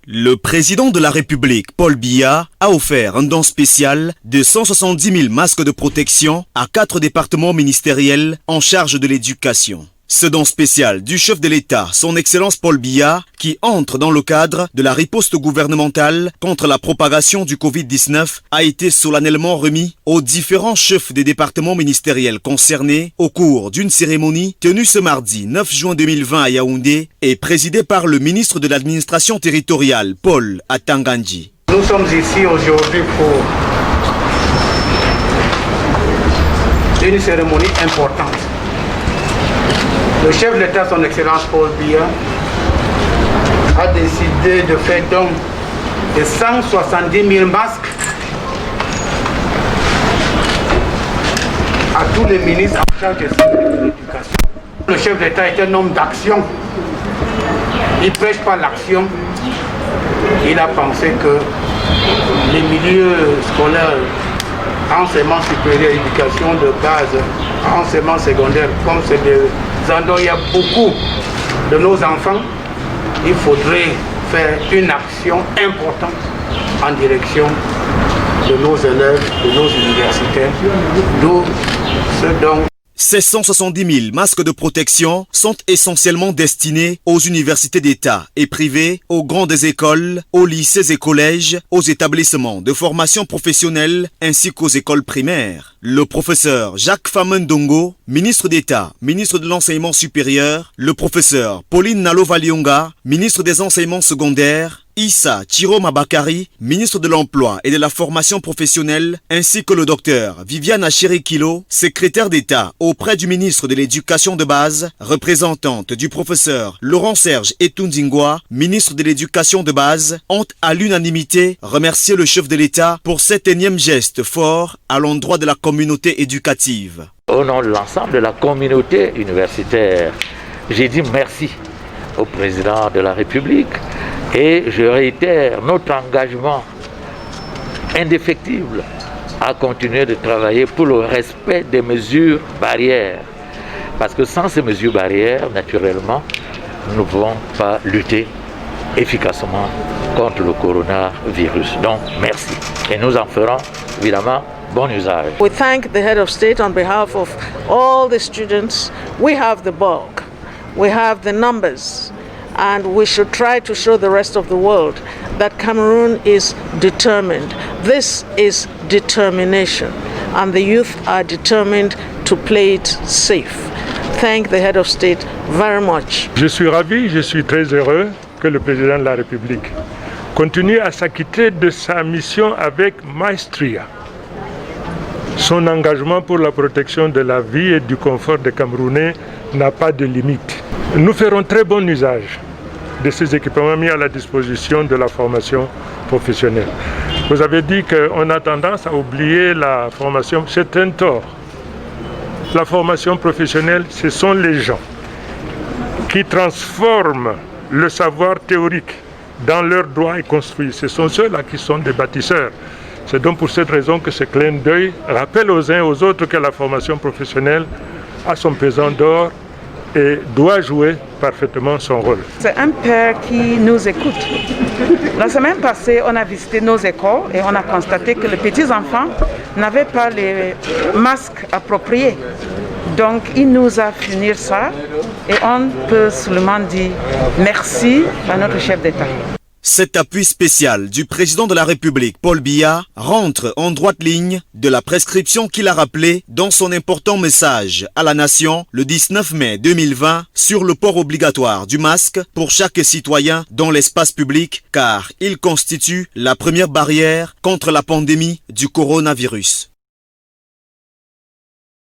Le président de la République, Paul Biya, a offert un don spécial de 170 000 masques de protection à 4 départements ministériels en charge de l'éducation. Ce don spécial du chef de l'État, son Excellence Paul Biya, qui entre dans le cadre de la riposte gouvernementale contre la propagation du Covid-19, a été solennellement remis aux différents chefs des départements ministériels concernés au cours d'une cérémonie tenue ce mardi 9 juin 2020 à Yaoundé et présidée par le ministre de l'administration territoriale, Paul Atangandji. Nous sommes ici aujourd'hui pour une cérémonie importante. Le chef de l'État, son Excellence Paul Biya, a décidé de faire don de 170 000 masques à tous les ministres en charge de l'éducation. Le chef de l'État est un homme d'action. Il ne prêche pas l'action. Il a pensé que les milieux scolaires, enseignement supérieur, éducation de base, enseignement secondaire, comme c'est des endroits où il y a beaucoup de nos enfants, il faudrait faire une action importante en direction de nos élèves, de nos universitaires, d'où ce don. Ces 170 000 masques de protection sont essentiellement destinés aux universités d'État et privées, aux grandes écoles, aux lycées et collèges, aux établissements de formation professionnelle ainsi qu'aux écoles primaires. Le professeur Jacques Famendongo, ministre d'État, ministre de l'Enseignement supérieur, le professeur Pauline Nalo-Valionga, ministre des Enseignements secondaires, Issa Chiroma Bakari, ministre de l'Emploi et de la Formation professionnelle, ainsi que le docteur Viviane Achirikilo, secrétaire d'État auprès du ministre de l'Éducation de base, représentante du professeur Laurent-Serge Etundingwa, ministre de l'Éducation de base, ont à l'unanimité remercié le chef de l'État pour cet énième geste fort à l'endroit de la communauté éducative. Au nom de l'ensemble de la communauté universitaire, j'ai dit merci au président de la République. Et je réitère notre engagement indéfectible à continuer de travailler pour le respect des mesures barrières. Parce que sans ces mesures barrières, naturellement, nous ne pouvons pas lutter efficacement contre le coronavirus. Donc, merci. Et nous en ferons évidemment bon usage. We thank the head of state on behalf of all the students. We have the bulk. We have the numbers. And we should try to show the rest of the world that Cameroon is determined. This is determination, and the youth are determined to play it safe. Thank the head of state very much. Je suis ravi, je suis très heureux que le président de la République continue à s'acquitter de sa mission avec maestria. Son engagement pour la protection de la vie et du confort des Camerounais n'a pas de limite. Nous ferons très bon usage de ces équipements mis à la disposition de la formation professionnelle. Vous avez dit qu'on a tendance à oublier la formation, c'est un tort. La formation professionnelle, ce sont les gens qui transforment le savoir théorique dans leurs droits et construits. Ce sont ceux-là qui sont des bâtisseurs. C'est donc pour cette raison que ce clin d'œil rappelle aux uns et aux autres que la formation professionnelle a son pesant d'or et doit jouer parfaitement son rôle. C'est un père qui nous écoute. La semaine passée, on a visité nos écoles et on a constaté que les petits-enfants n'avaient pas les masques appropriés. Donc, il nous a fourni ça et on peut seulement dire merci à notre chef d'État. Cet appui spécial du président de la République, Paul Biya, rentre en droite ligne de la prescription qu'il a rappelée dans son important message à la nation le 19 mai 2020 sur le port obligatoire du masque pour chaque citoyen dans l'espace public car il constitue la première barrière contre la pandémie du coronavirus.